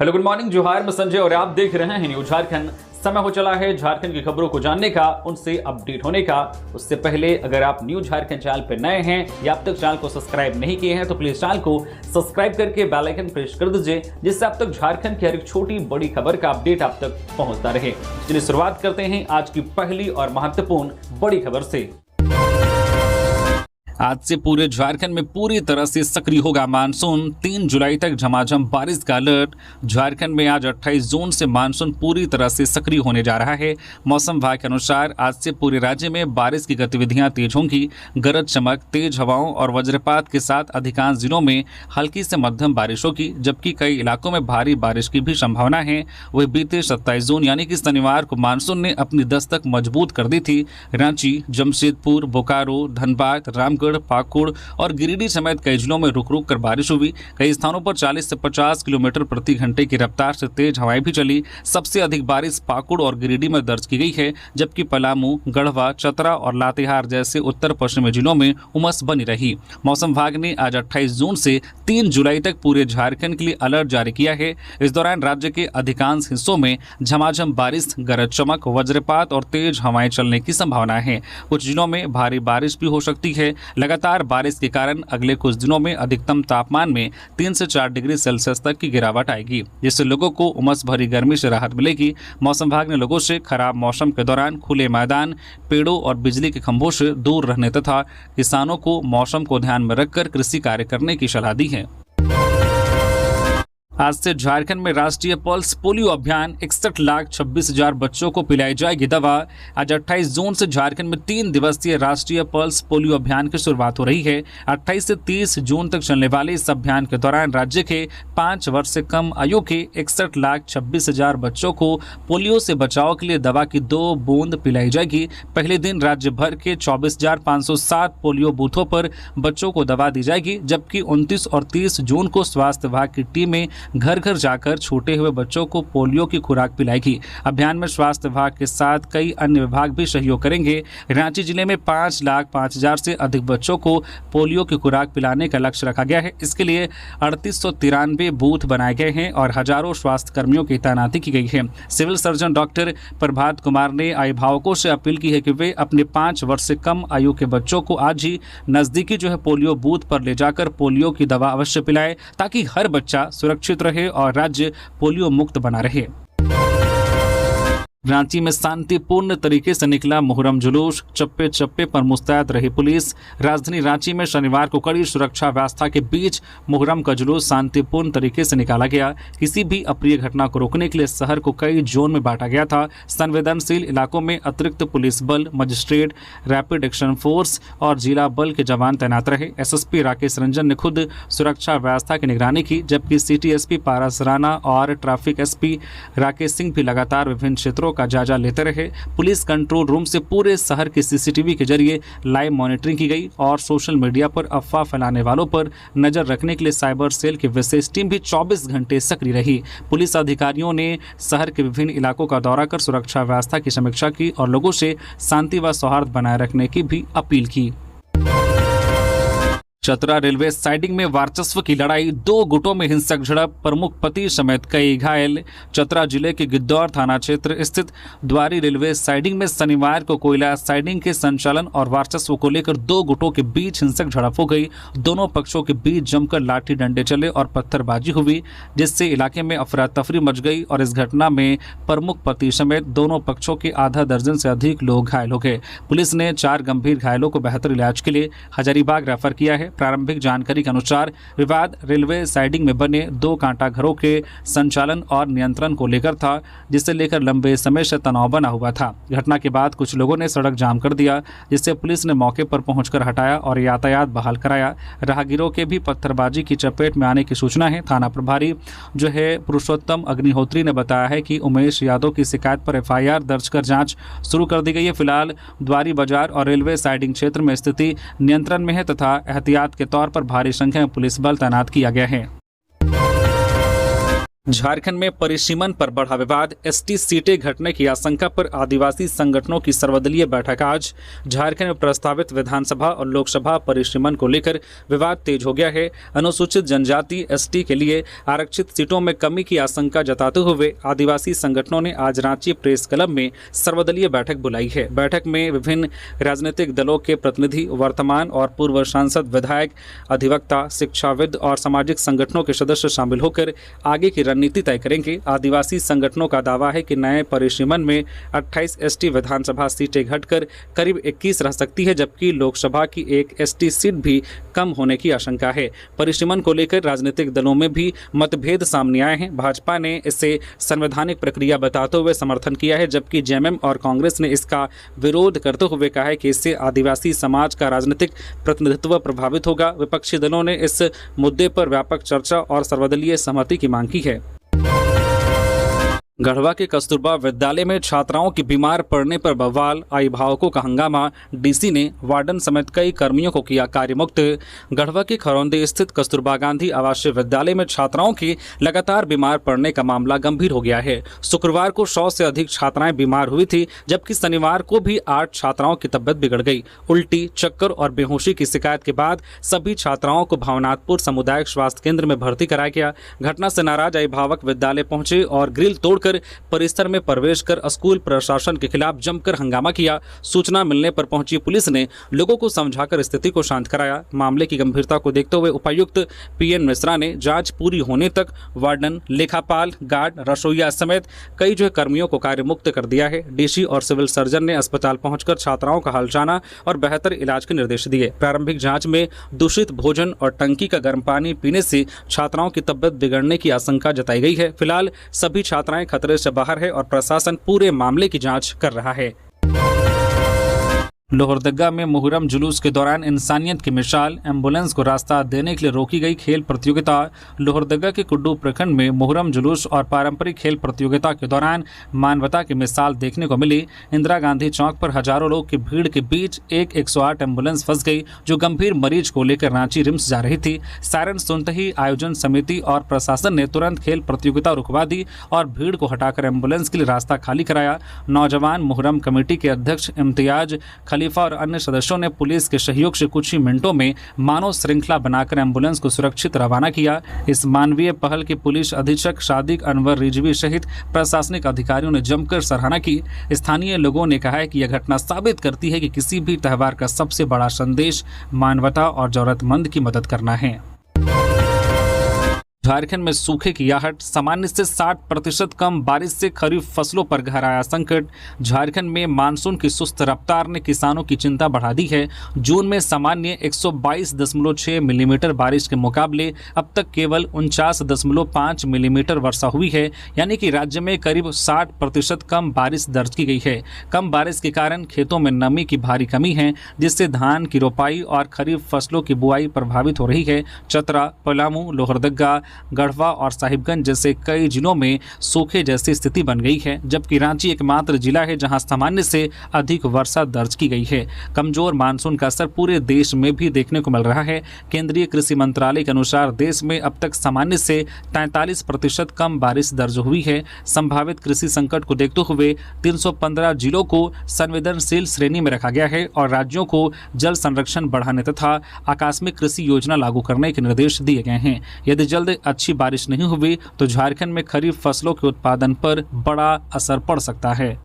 Hello good morning, जोहार, मैं संजय और आप देख रहे हैं न्यूज झारखंड। समय हो चला है झारखंड की खबरों को जानने का, उनसे अपडेट होने का। उससे पहले अगर आप न्यूज झारखंड चैनल पर नए हैं या अब तक चैनल को सब्सक्राइब नहीं किए हैं तो प्लीज चैनल को सब्सक्राइब करके बेल आइकन प्रेस कर दीजिए, जिससे अब तक झारखंड की हर एक छोटी बड़ी खबर का अपडेट आप तक पहुंचता रहे। चलिए शुरुआत करते हैं आज की पहली और महत्वपूर्ण बड़ी खबर से। आज से पूरे झारखंड में पूरी तरह से सक्रिय होगा मानसून। 3 जुलाई तक झमाझम बारिश का अलर्ट। झारखंड में आज 28 जून से मानसून पूरी तरह से सक्रिय होने जा रहा है। मौसम विभाग के अनुसार आज से पूरे राज्य में बारिश की गतिविधियां तेज होंगी। गरज चमक, तेज हवाओं और वज्रपात के साथ अधिकांश जिलों में हल्की से मध्यम बारिश होगी, जबकि कई इलाकों में भारी बारिश की भी संभावना है। वही बीते 27 जून यानी कि शनिवार को मानसून ने अपनी दस्तक मजबूत कर दी थी। रांची, जमशेदपुर, बोकारो, धनबाद, रामगढ़, पाकुड़ और गिरिडीह समेत कई जिलों में रुक रुक कर बारिश हुई। कई स्थानों पर 40 से 50 किलोमीटर प्रति घंटे की रफ्तार से तेज हवाएं भी चली। सबसे अधिक बारिश पाकुड़ और गिरिडीह में दर्ज की गई है, जबकि पलामू, गढ़वा, चतरा और लातेहार जैसे उत्तर पश्चिमी जिलों में उमस बनी रही। मौसम विभाग ने आज 28 जून से 3 जुलाई तक पूरे झारखंड के लिए अलर्ट जारी किया है। इस दौरान राज्य के अधिकांश हिस्सों में झमाझम बारिश, गरज चमक, वज्रपात और तेज हवाएं चलने की संभावना है। कुछ जिलों में भारी बारिश भी हो सकती है। लगातार बारिश के कारण अगले कुछ दिनों में अधिकतम तापमान में 3 से 4 डिग्री सेल्सियस तक की गिरावट आएगी, जिससे लोगों को उमस भरी गर्मी से राहत मिलेगी। मौसम विभाग ने लोगों से खराब मौसम के दौरान खुले मैदान, पेड़ों और बिजली के खंभों से दूर रहने तथा किसानों को मौसम को ध्यान में रखकर कृषि कार्य करने की सलाह दी है। आज से झारखंड में राष्ट्रीय पल्स पोलियो अभियान 61,26,000 बच्चों को पिलाई जाएगी दवा। आज 28 जून से झारखंड में 3 दिवसीय राष्ट्रीय पल्स पोलियो अभियान की शुरुआत हो रही है। 28 से 30 जून तक चलने वाले इस अभियान के दौरान राज्य के 5 वर्ष से कम आयु के 61,26,000 बच्चों को पोलियो से बचाव के लिए दवा की 2 बूंद पिलाई जाएगी। पहले दिन राज्य भर के 24,507 पोलियो बूथों पर बच्चों को दवा दी जाएगी, जबकि 29 और 30 जून को स्वास्थ्य विभाग की टीमें घर घर जाकर छूटे हुए बच्चों को पोलियो की खुराक पिलाएगी। अभियान में स्वास्थ्य विभाग के साथ कई अन्य विभाग भी सहयोग करेंगे। रांची जिले में 5,05,000 से अधिक बच्चों को पोलियो की खुराक पिलाने का लक्ष्य रखा गया है। इसके लिए 3893 बूथ बनाए गए हैं और हजारों स्वास्थ्य कर्मियों की तैनाती की गई है। Civil surgeon doctor Prabhat Kumar ने अभिभावकों से अपील की है कि वे अपने 5 वर्ष से कम आयु के बच्चों को आज ही नजदीकी पोलियो बूथ पर ले जाकर पोलियो की दवा अवश्य पिलाएं, ताकि हर बच्चा सुरक्षित रहे और राज्य पोलियो मुक्त बना रहे। रांची में शांतिपूर्ण तरीके से निकला मुहर्रम जुलूस। चप्पे चप्पे पर मुस्तैद रही पुलिस। राजधानी रांची में शनिवार को कड़ी सुरक्षा व्यवस्था के बीच मुहर्रम का जुलूस शांतिपूर्ण तरीके से निकाला गया। किसी भी अप्रिय घटना को रोकने के लिए शहर को कई जोन में बांटा गया था। संवेदनशील इलाकों में अतिरिक्त पुलिस बल, मजिस्ट्रेट, रैपिड एक्शन फोर्स और जिला बल के जवान तैनात रहे। एसएसपी राकेश रंजन ने खुद सुरक्षा व्यवस्था की निगरानी की, जबकि सिटी एसपी पारस राणा और ट्रैफिक एसपी राकेश सिंह भी लगातार विभिन्न क्षेत्रों का जायजा लेते रहे। पुलिस कंट्रोल रूम से पूरे शहर के सीसीटीवी के जरिए लाइव मॉनिटरिंग की गई और सोशल मीडिया पर अफवाह फैलाने वालों पर नजर रखने के लिए साइबर सेल की विशेष टीम भी 24 घंटे सक्रिय रही। पुलिस अधिकारियों ने शहर के विभिन्न इलाकों का दौरा कर सुरक्षा व्यवस्था की समीक्षा की और लोगों से शांति व सौहार्द बनाए रखने की भी अपील की। चतरा रेलवे साइडिंग में वर्चस्व की लड़ाई, 2 गुटों में हिंसक झड़प, प्रमुख पति समेत कई घायल। चतरा जिले के गिद्धौर थाना क्षेत्र स्थित द्वारी रेलवे साइडिंग में शनिवार को कोयला साइडिंग के संचालन और वर्चस्व को लेकर 2 गुटों के बीच हिंसक झड़प हो गई। दोनों पक्षों के बीच जमकर लाठी डंडे चले और पत्थरबाजी हुई, जिससे इलाके में अफरा तफरी मच गई और इस घटना में प्रमुख पति समेत दोनों पक्षों के आधा दर्जन से अधिक लोग घायल हो गए। पुलिस ने 4 गंभीर घायलों को बेहतर इलाज के लिए हजारीबाग रेफर किया है। प्रारंभिक जानकारी के अनुसार विवाद रेलवे साइडिंग में बने 2 कांटा घरों के संचालन और नियंत्रण को लेकर था, जिसे लेकर लंबे समय से तनाव बना हुआ था। घटना के बाद कुछ लोगों ने सड़क जाम कर दिया, जिससे पुलिस ने मौके पर पहुंचकर हटाया और यातायात बहाल कराया। राहगीरों के भी पत्थरबाजी की चपेट में आने की सूचना है। थाना प्रभारी पुरुषोत्तम अग्निहोत्री ने बताया है कि उमेश यादव की शिकायत पर एफआईआर दर्ज कर जांच शुरू कर दी गई है। फिलहाल द्वारी बाजार और रेलवे साइडिंग क्षेत्र में स्थिति नियंत्रण में है तथा एहतियात के तौर पर भारी संख्या में पुलिस बल तैनात किया गया है। झारखंड में परिसीमन पर बढ़ा विवाद, एसटी सीटें घटने की आशंका पर आदिवासी संगठनों की सर्वदलीय बैठक आज। झारखंड में प्रस्तावित विधानसभा और लोकसभा परिसीमन को लेकर विवाद तेज हो गया है। अनुसूचित जनजाति एसटी के लिए आरक्षित सीटों में कमी की आशंका जताते हुए आदिवासी संगठनों ने आज रांची प्रेस क्लब में सर्वदलीय बैठक बुलाई है। बैठक में विभिन्न राजनीतिक दलों के प्रतिनिधि, वर्तमान और पूर्व सांसद, विधायक, अधिवक्ता, शिक्षाविद और सामाजिक संगठनों के सदस्य शामिल होकर आगे की रणनीति तय करेंगे। आदिवासी संगठनों का दावा है कि नए परिसीमन में 28 एसटी विधानसभा सीटें घटकर करीब 21 रह सकती है, जबकि लोकसभा की एक एसटी सीट भी कम होने की आशंका है। परिसीमन को लेकर राजनीतिक दलों में भी मतभेद सामने आए हैं। भाजपा ने इसे संवैधानिक प्रक्रिया बताते हुए समर्थन किया है, जबकि जेएमएम और कांग्रेस ने इसका विरोध करते हुए कहा है कि इससे आदिवासी समाज का राजनीतिक प्रतिनिधित्व प्रभावित होगा। विपक्षी दलों ने इस मुद्दे पर व्यापक चर्चा और सर्वदलीय सहमति की मांग की है। गढ़वा के कस्तूरबा विद्यालय में छात्राओं की बीमार पड़ने पर बवाल, अभिभावकों का हंगामा, डीसी ने वार्डन समेत कई कर्मियों को किया कार्यमुक्त। गढ़वा के खरौंदे स्थित कस्तूरबा गांधी आवासीय विद्यालय में छात्राओं की लगातार बीमार पड़ने का मामला गंभीर हो गया है। शुक्रवार को 100 से अधिक छात्राएं बीमार हुई थी, जबकि शनिवार को भी 8 छात्राओं की तबियत बिगड़ गई। उल्टी, चक्कर और बेहोशी की शिकायत के बाद सभी छात्राओं को भावनाथपुर सामुदायिक स्वास्थ्य केंद्र में भर्ती कराया गया। घटना से नाराज अभिभावक विद्यालय पहुंचे और ग्रिल तोड़कर परिसर में प्रवेश कर स्कूल प्रशासन के खिलाफ जमकर हंगामा किया। सूचना मिलने पर पहुंची पुलिस ने लोगों को समझाकर स्थिति को शांत कराया। मामले की गंभीरता को देखते हुए उपायुक्त पीएन मिश्रा ने जांच पूरी होने तक वार्डन, लेखापाल, गार्ड, रसोईया समेत कई कर्मियों को कार्यमुक्त कर दिया है। डीसी और सिविल सर्जन ने अस्पताल पहुंचकर छात्राओं का हाल जाना और बेहतर इलाज के निर्देश दिए। प्रारंभिक जांच में दूषित भोजन और टंकी का गर्म पानी पीने से छात्राओं की तबियत बिगड़ने की आशंका जताई गई है। फिलहाल सभी छात्राएं खतरे से बाहर है और प्रशासन पूरे मामले की जांच कर रहा है। लोहरदगा में मुहर्रम जुलूस के दौरान इंसानियत की मिसाल, एम्बुलेंस को रास्ता देने के लिए रोकी गई खेल प्रतियोगिता। लोहरदगा के कुड्डू प्रखंड में मुहर्रम जुलूस और पारंपरिक खेल प्रतियोगिता के दौरान मानवता की मिसाल देखने को मिली। इंदिरा गांधी चौक पर हजारों लोग की भीड़ के बीच एक 108 एम्बुलेंस फंस गई, जो गंभीर मरीज को लेकर रांची रिम्स जा रही थी। सायरन सुनते ही आयोजन समिति और प्रशासन ने तुरंत खेल प्रतियोगिता रुकवा दी और भीड़ को हटाकर एम्बुलेंस के लिए रास्ता खाली कराया। नौजवान मुहर्रम कमेटी के अध्यक्ष इम्तियाज खलीफा और अन्य सदस्यों ने पुलिस के सहयोग से कुछ ही मिनटों में मानव श्रृंखला बनाकर एम्बुलेंस को सुरक्षित रवाना किया। इस मानवीय पहल की पुलिस अधीक्षक सादिक अनवर रिजवी सहित प्रशासनिक अधिकारियों ने जमकर सराहना की। स्थानीय लोगों ने कहा है कि यह घटना साबित करती है कि किसी भी त्यौहार का सबसे बड़ा संदेश मानवता और जरूरतमंद की मदद करना है। झारखंड में सूखे की आहट, सामान्य से 60% कम बारिश से खरीफ फसलों पर गहराया संकट। झारखंड में मानसून की सुस्त रफ्तार ने किसानों की चिंता बढ़ा दी है। जून में सामान्य 122.6 मिलीमीटर बारिश के मुकाबले अब तक केवल 49.5 मिलीमीटर वर्षा हुई है, यानी कि राज्य में करीब 60% कम बारिश दर्ज की गई है। कम बारिश के कारण खेतों में नमी की भारी कमी है, जिससे धान की रोपाई और खरीफ फसलों की बुआई प्रभावित हो रही है। चतरा, पलामू, लोहरदगा, गढ़वा और साहिबगंज जैसे कई जिलों में सूखे जैसी स्थिति बन गई है, जबकि रांची एकमात्र जिला है जहां सामान्य से अधिक वर्षा दर्ज की गई है। कमजोर मानसून का असर पूरे देश में भी देखने को मिल रहा है। केंद्रीय कृषि मंत्रालय के अनुसार देश में अब तक सामान्य से 43% कम बारिश दर्ज हुई है। संभावित कृषि संकट को देखते हुए 315 जिलों को संवेदनशील श्रेणी में रखा गया है और राज्यों को जल संरक्षण बढ़ाने तथा आकस्मिक कृषि योजना लागू करने के निर्देश दिए गए हैं। यदि जल्द अच्छी बारिश नहीं हुई तो झारखंड में खरीफ फसलों के उत्पादन पर बड़ा असर पड़ सकता है।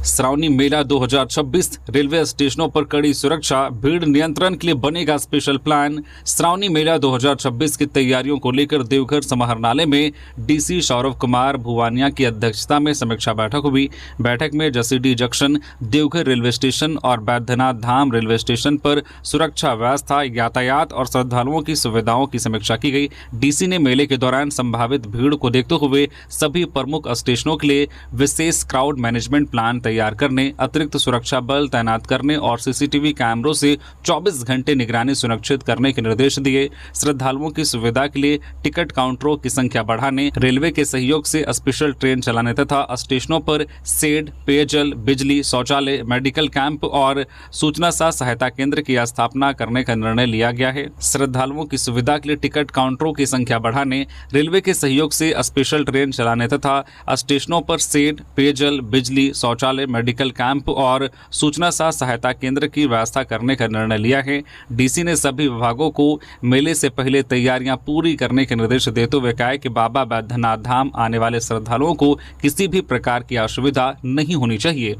श्रावणी मेला 2026, रेलवे स्टेशनों पर कड़ी सुरक्षा, भीड़ नियंत्रण के लिए बनेगा स्पेशल प्लान। श्रावणी मेला 2026 की तैयारियों को लेकर देवघर समाहरणालय में डीसी सौरभ कुमार भुवानिया की अध्यक्षता में समीक्षा बैठक हुई। बैठक में Jasidih junction, Deoghar railway station और बैद्यनाथ धाम रेलवे स्टेशन पर सुरक्षा व्यवस्था, यातायात और श्रद्धालुओं की सुविधाओं की समीक्षा की गई। डीसी ने मेले के दौरान संभावित भीड़ को देखते हुए सभी प्रमुख स्टेशनों के लिए विशेष क्राउड मैनेजमेंट प्लान तैयार तैयार करने, अतिरिक्त सुरक्षा बल तैनात करने और सीसीटीवी कैमरों से 24 घंटे निगरानी सुनिश्चित करने के निर्देश दिए। श्रद्धालुओं की सुविधा के लिए टिकट काउंटरों की संख्या बढ़ाने, रेलवे के सहयोग से स्पेशल ट्रेन चलाने तथा स्टेशनों पर शेड, पेयजल, बिजली, शौचालय, मेडिकल कैंप और सूचना सहायता केंद्र की स्थापना करने का निर्णय लिया गया है। श्रद्धालुओं की सुविधा के लिए टिकट काउंटरों की संख्या बढ़ाने, रेलवे के सहयोग से स्पेशल ट्रेन चलाने तथा स्टेशनों पर शेड, पेयजल, बिजली, शौचालय, मेडिकल कैंप और सूचना सहायता केंद्र की व्यवस्था करने का निर्णय लिया है। डीसी ने सभी विभागों को मेले से पहले तैयारियां पूरी करने के निर्देश देते हुए कहा कि बाबा बैद्यनाथ धाम आने वाले श्रद्धालुओं को किसी भी प्रकार की असुविधा नहीं होनी चाहिए।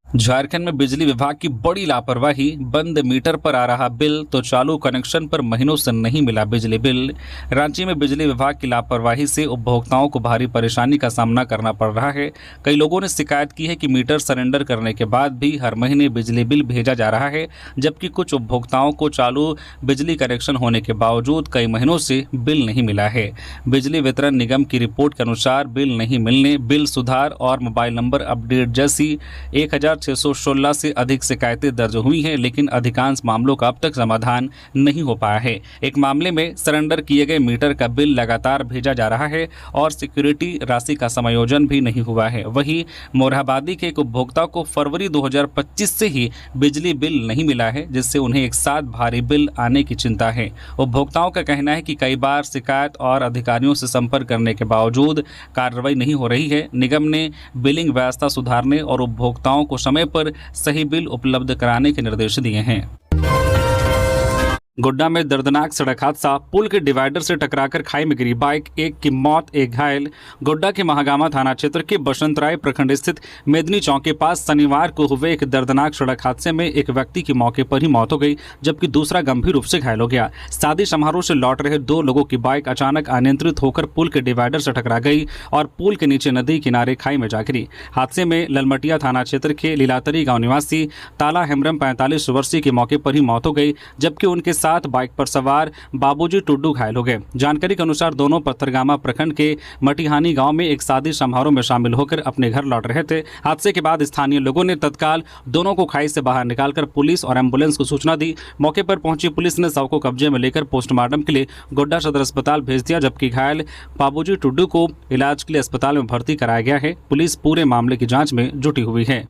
झारखंड में बिजली विभाग की बड़ी लापरवाही, बंद मीटर पर आ रहा बिल तो चालू कनेक्शन पर महीनों से नहीं मिला बिजली बिल। रांची में बिजली विभाग की लापरवाही से उपभोक्ताओं को भारी परेशानी का सामना करना पड़ रहा है। कई लोगों ने शिकायत की है कि मीटर सरेंडर करने के बाद भी हर महीने बिजली बिल भेजा जा रहा है, जबकि कुछ उपभोक्ताओं को चालू बिजली कनेक्शन होने के बावजूद कई महीनों से बिल नहीं मिला है। बिजली वितरण निगम की रिपोर्ट के अनुसार बिल नहीं मिलने, बिल सुधार और मोबाइल नंबर अपडेट जैसी 1616 से अधिक शिकायतें दर्ज हुई हैं, लेकिन अधिकांश मामलों का अब तक समाधान नहीं हो पाया है। एक मामले में सरेंडर किए गए मीटर का बिल लगातार भेजा जा रहा है और सिक्योरिटी राशि का समायोजन भी नहीं हुआ है। वहीं मोरहाबादी के एक उपभोक्ता को फरवरी 2025 से ही बिजली बिल नहीं मिला है, जिससे उन्हें एक साथ भारी बिल आने की चिंता है। उपभोक्ताओं का कहना है कि कई बार शिकायत और अधिकारियों से संपर्क करने के बावजूद कार्रवाई नहीं हो रही है। निगम ने बिलिंग व्यवस्था सुधारने और उपभोक्ताओं को समय पर सही बिल उपलब्ध कराने के निर्देश दिए हैं। गोड्डा में दर्दनाक सड़क हादसा, पुल के डिवाइडर से टकराकर खाई में गिरी बाइक, एक की मौत, एक घायल। गोड्डा के महागामा थाना क्षेत्र के बसंतराय प्रखंड स्थित मेदनी चौक के पास शनिवार को हुए एक दर्दनाक सड़क हादसे में एक व्यक्ति की मौके पर ही मौत हो गई, जबकि दूसरा गंभीर रूप से घायल हो गया। शादी समारोह से लौट रहे दो लोगों की बाइक अचानक अनियंत्रित होकर पुल के डिवाइडर से टकरा गई और पुल के नीचे नदी किनारे खाई में जा गिरी। हादसे में ललमटिया थाना क्षेत्र के लीलातरी गाँव निवासी ताला हेमरम 45 वर्षीय की मौके पर ही मौत हो गई, जबकि उनके साथ बाइक पर सवार बाबूजी टुड्डू घायल हो गए। जानकारी के अनुसार दोनों पत्थरगामा प्रखंड के मटिहानी गांव में एक शादी समारोह में शामिल होकर अपने घर लौट रहे थे। हादसे के बाद स्थानीय लोगों ने तत्काल दोनों को खाई से बाहर निकालकर पुलिस और एम्बुलेंस को सूचना दी। मौके पर पहुंची पुलिस ने शव को कब्जे में लेकर पोस्टमार्टम के लिए गोड्डा सदर अस्पताल भेज दिया, जबकि घायल बाबूजी टुड्डू को इलाज के लिए अस्पताल में भर्ती कराया गया है। पुलिस पूरे मामले की जाँच में जुटी हुई है।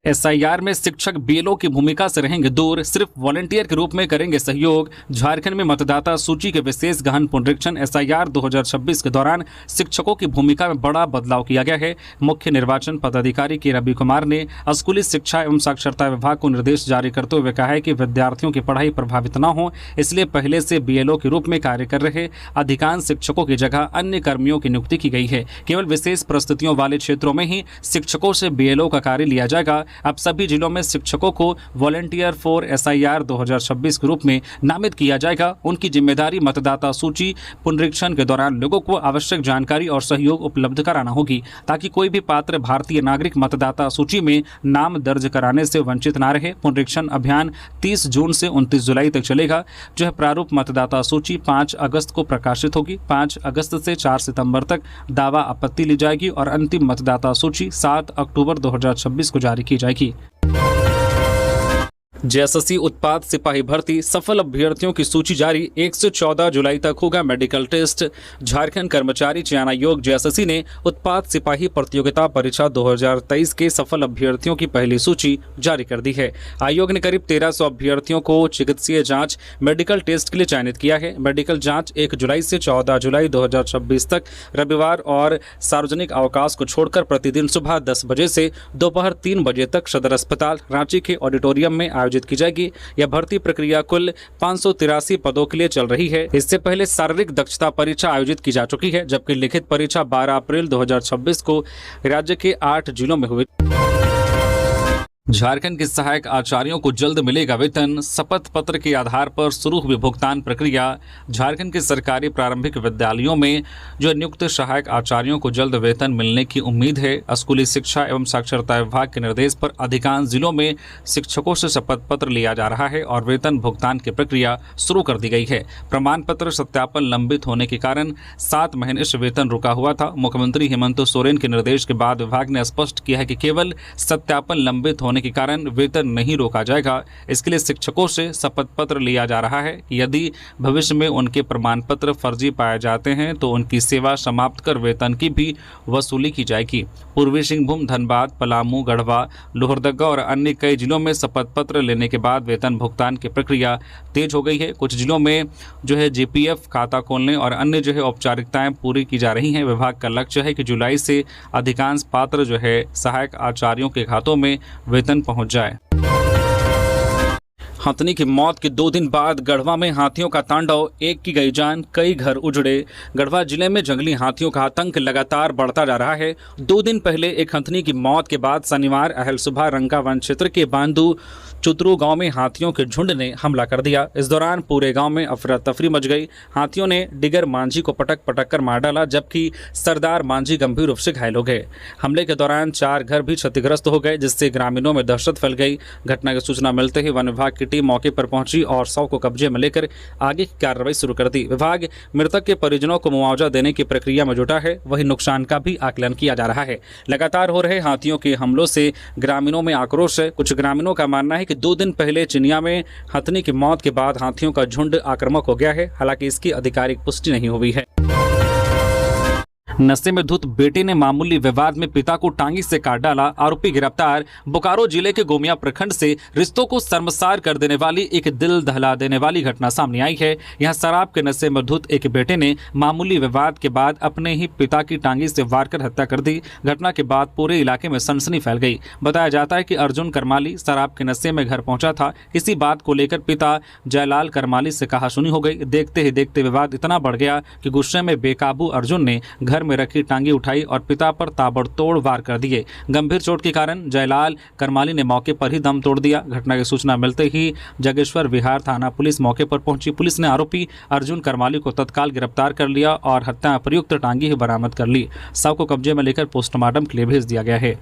एसआईआर में शिक्षक बीएलओ की भूमिका से रहेंगे दूर, सिर्फ वॉलंटियर के रूप में करेंगे सहयोग। झारखंड में मतदाता सूची के विशेष गहन पुनरीक्षण एसआईआर 2026 के दौरान शिक्षकों की भूमिका में बड़ा बदलाव किया गया है। मुख्य निर्वाचन पदाधिकारी के रवि कुमार ने स्कूली शिक्षा एवं साक्षरता विभाग को निर्देश जारी करते हुए कहा है कि विद्यार्थियों की पढ़ाई प्रभावित न हो, इसलिए पहले से बीएलओ के रूप में कार्य कर रहे अधिकांश शिक्षकों की जगह अन्य कर्मियों की नियुक्ति की गई है। केवल विशेष परिस्थितियों वाले क्षेत्रों में ही शिक्षकों से बीएलओ का कार्य लिया जाएगा। अब सभी जिलों में शिक्षकों को वॉलंटियर फॉर एसआईआर 2026 के रूप में नामित किया जाएगा। उनकी जिम्मेदारी मतदाता सूची पुनरीक्षण के दौरान लोगों को आवश्यक जानकारी और सहयोग उपलब्ध कराना होगी, ताकि कोई भी पात्र भारतीय नागरिक मतदाता सूची में नाम दर्ज कराने से वंचित न रहे। पुनरीक्षण अभियान 30 जून से 29 जुलाई तक चलेगा। जो है प्रारूप मतदाता सूची 5 अगस्त को प्रकाशित होगी। 5 अगस्त से 4 सितंबर तक दावा आपत्ति ली जाएगी और अंतिम मतदाता सूची 7 अक्टूबर 2026 को जारी की जाएगी। जेएसएससी उत्पाद सिपाही भर्ती, सफल अभ्यर्थियों की सूची जारी। 1 से 14 जुलाई तक होगा मेडिकल टेस्ट। झारखंड कर्मचारी चयन आयोग जेएसएससी ने उत्पाद सिपाही प्रतियोगिता परीक्षा 2023 के सफल अभ्यर्थियों की पहली सूची जारी कर दी है। आयोग ने करीब 1300 अभ्यर्थियों को चिकित्सीय जांच, मेडिकल टेस्ट के लिए चयनित किया है। मेडिकल जांच 1 जुलाई से 14 जुलाई 2026 तक रविवार और सार्वजनिक अवकाश को छोड़कर प्रतिदिन सुबह 10 बजे से दोपहर 3 बजे तक सदर अस्पताल रांची के ऑडिटोरियम में आयोजित की जाएगी। यह भर्ती प्रक्रिया कुल 583 पदों के लिए चल रही है। इससे पहले शारीरिक दक्षता परीक्षा आयोजित की जा चुकी है, जबकि लिखित परीक्षा 12 अप्रैल 2026 को राज्य के 8 जिलों में हुई। झारखंड के सहायक आचार्यों को जल्द मिलेगा वेतन, शपथ पत्र के आधार पर शुरू हुई भुगतान प्रक्रिया। झारखंड के सरकारी प्रारंभिक विद्यालयों में जो नियुक्त सहायक आचार्यों को जल्द वेतन मिलने की उम्मीद है। स्कूली शिक्षा एवं साक्षरता विभाग के निर्देश पर अधिकांश जिलों में शिक्षकों से शपथ पत्र लिया जा रहा है और वेतन भुगतान की प्रक्रिया शुरू कर दी गई है। प्रमाण पत्र सत्यापन लंबित होने के कारण 7 महीने से वेतन रुका हुआ था। मुख्यमंत्री हेमंत सोरेन के निर्देश के बाद विभाग ने स्पष्ट किया है कि केवल सत्यापन लंबित होने के कारण वेतन नहीं रोका जाएगा। इसके लिए शिक्षकों से शपथ पत्र लिया जा रहा है कि यदि भविष्य में उनके प्रमाण पत्र फर्जी पाए जाते हैं तो उनकी सेवा समाप्त कर वेतन की भी वसूली की जाएगी। पूर्वी सिंहभूम, धनबाद, पलामू, गढ़वा, लोहरदगा और अन्य कई जिलों में शपथ पत्र लेने के बाद वेतन भुगतान की प्रक्रिया तेज हो गई है। कुछ जिलों में जीपीएफ खाता खोलने और अन्य औपचारिकताएं पूरी की जा रही हैं। विभाग का लक्ष्य है कि जुलाई से अधिकांश पात्र सहायक आचार्यों के खातों में वेतन पहुंच जाए। हथनी की मौत के 2 दिन बाद गढ़वा में हाथियों का तांडव, एक की गई जान, कई घर उजड़े। गढ़वा जिले में जंगली हाथियों का आतंक लगातार बढ़ता जा रहा है। 2 दिन पहले एक हथनी की मौत के बाद शनिवार अहल सुबह रंका वन क्षेत्र के बांदू चुतरू गांव में हाथियों के झुंड ने हमला कर दिया। इस दौरान पूरे गांव में अफरा तफरी मच गई। हाथियों ने डिगर मांझी को पटक कर मार डाला, जबकि सरदार मांझी गंभीर रूप से घायल हो गए। हमले के दौरान 4 घर भी क्षतिग्रस्त हो गए, जिससे ग्रामीणों में दहशत फैल गई। घटना की सूचना मिलते ही वन विभाग की टीम मौके पर पहुंची और शव को कब्जे में लेकर आगे की कार्रवाई शुरू कर दी। विभाग मृतक के परिजनों को मुआवजा देने की प्रक्रिया में जुटा है। वहीं नुकसान का भी आकलन किया जा रहा है। लगातार हो रहे हाथियों के हमलों से ग्रामीणों में आक्रोश है। कुछ ग्रामीणों का मानना है कि 2 दिन पहले चिनिया में हथनी की मौत के बाद हाथियों का झुंड आक्रामक हो गया है। हालांकि इसकी आधिकारिक पुष्टि नहीं हुई है। नशे में धुत बेटे ने मामूली विवाद में पिता को टांगी से काट डाला, आरोपी गिरफ्तार। बोकारो जिले के गोमिया प्रखंड से रिश्तों को शर्मसार कर देने वाली एक दिल दहला देने वाली घटना सामने आई है। यहां शराब के नशे में धुत एक बेटे ने मामूली विवाद के बाद अपने ही पिता की टांगी से वार कर हत्या कर दी। घटना के बाद पूरे इलाके में सनसनी फैल गई। बताया जाता है कि अर्जुन करमाली शराब के नशे में घर पहुंचा था। इसी बात को लेकर पिता जयलाल करमाली से कहासुनी हो गई। देखते ही देखते विवाद इतना बढ़ गया कि गुस्से में बेकाबू अर्जुन ने घर में रखी टांगी उठाई और पिता पर ताबड़तोड़ वार कर दिए। गंभीर चोट के कारण जयलाल करमाली ने मौके पर ही दम तोड़ दिया। घटना की सूचना मिलते ही जगेश्वर विहार थाना पुलिस मौके पर पहुंची। पुलिस ने आरोपी अर्जुन करमाली को तत्काल गिरफ्तार कर लिया और हत्या प्रयुक्त टांगी ही बरामद कर ली। शव को कब्जे में लेकर पोस्टमार्टम के लिए भेज दिया गया है।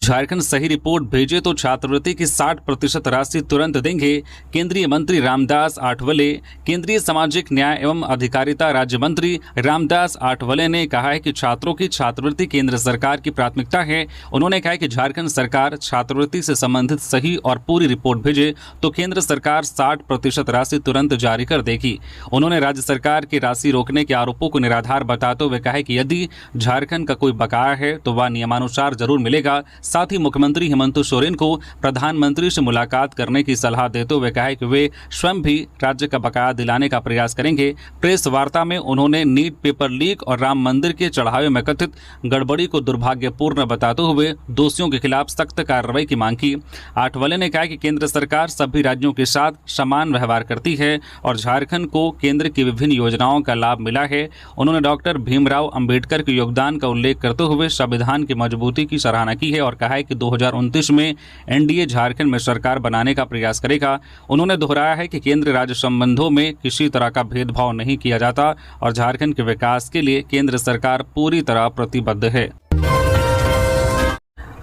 झारखंड सही रिपोर्ट भेजे तो छात्रवृत्ति की 60% राशि तुरंत देंगे, केंद्रीय मंत्री रामदास आठवले। केंद्रीय सामाजिक न्याय एवं अधिकारिता राज्य मंत्री रामदास आठवले ने कहा है कि छात्रों की छात्रवृत्ति केंद्र सरकार की प्राथमिकता है। उन्होंने कहा कि झारखंड सरकार छात्रवृत्ति से संबंधित सही और पूरी रिपोर्ट भेजे तो केंद्र सरकार 60% राशि तुरंत जारी कर देगी। उन्होंने राज्य सरकार की राशि रोकने के आरोपों को निराधार बताते हुए कहा कि यदि झारखंड का कोई बकाया है तो वह नियमानुसार जरूर मिलेगा। साथ ही मुख्यमंत्री हेमंत सोरेन को प्रधानमंत्री से मुलाकात करने की सलाह देते हुए कहा कि वे स्वयं भी राज्य का बकाया दिलाने का प्रयास करेंगे। प्रेस वार्ता में उन्होंने नीट पेपर लीक और राम मंदिर के चढ़ावे में कथित गड़बड़ी को दुर्भाग्यपूर्ण बताते हुए दोषियों के खिलाफ सख्त कार्रवाई की मांग की। आठवले ने कहा कि केंद्र सरकार सभी राज्यों के साथ समान व्यवहार करती है और झारखंड को केंद्र की विभिन्न योजनाओं का लाभ मिला है। उन्होंने डॉक्टर भीमराव अंबेडकर के योगदान का उल्लेख करते हुए संविधान की मजबूती की सराहना की है और कहा है कि 2029 में एनडीए झारखंड में सरकार बनाने का प्रयास करेगा। उन्होंने दोहराया है कि केंद्र राज्य संबंधों में किसी तरह का भेदभाव नहीं किया जाता और झारखंड के विकास के लिए केंद्र सरकार पूरी तरह प्रतिबद्ध है।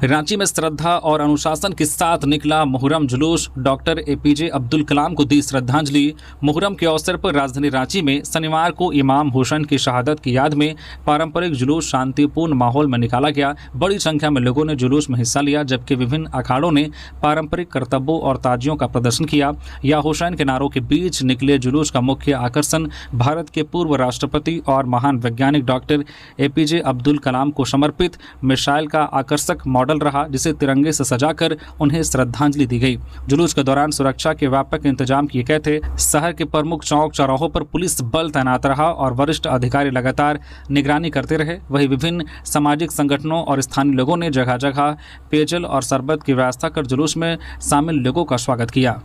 रांची में श्रद्धा और अनुशासन के साथ निकला मुहर्रम जुलूस, डॉक्टर एपीजे अब्दुल कलाम को दी श्रद्धांजलि। मुहर्रम के अवसर पर राजधानी रांची में शनिवार को इमाम हुसैन की शहादत की याद में पारंपरिक जुलूस शांतिपूर्ण माहौल में निकाला गया। बड़ी संख्या में लोगों ने जुलूस में हिस्सा लिया, जबकि विभिन्न अखाड़ों ने पारंपरिक करतबों और ताजियों का प्रदर्शन किया। या हुसैन के नारों के बीच निकले जुलूस का मुख्य आकर्षण भारत के पूर्व राष्ट्रपति और महान वैज्ञानिक डॉक्टर एपीजे अब्दुल कलाम को समर्पित मिसाइल का आकर्षक मॉडल रहा, जिसे तिरंगे से सजाकर उन्हें श्रद्धांजलि दी गई। जुलूस के दौरान सुरक्षा के व्यापक इंतजाम किए गए थे। शहर के प्रमुख चौक चौराहों पर पुलिस बल तैनात रहा और वरिष्ठ अधिकारी लगातार निगरानी करते रहे। वहीं विभिन्न सामाजिक संगठनों और स्थानीय लोगों ने जगह जगह पेयजल और शरबत की व्यवस्था कर जुलूस में शामिल लोगों का स्वागत किया।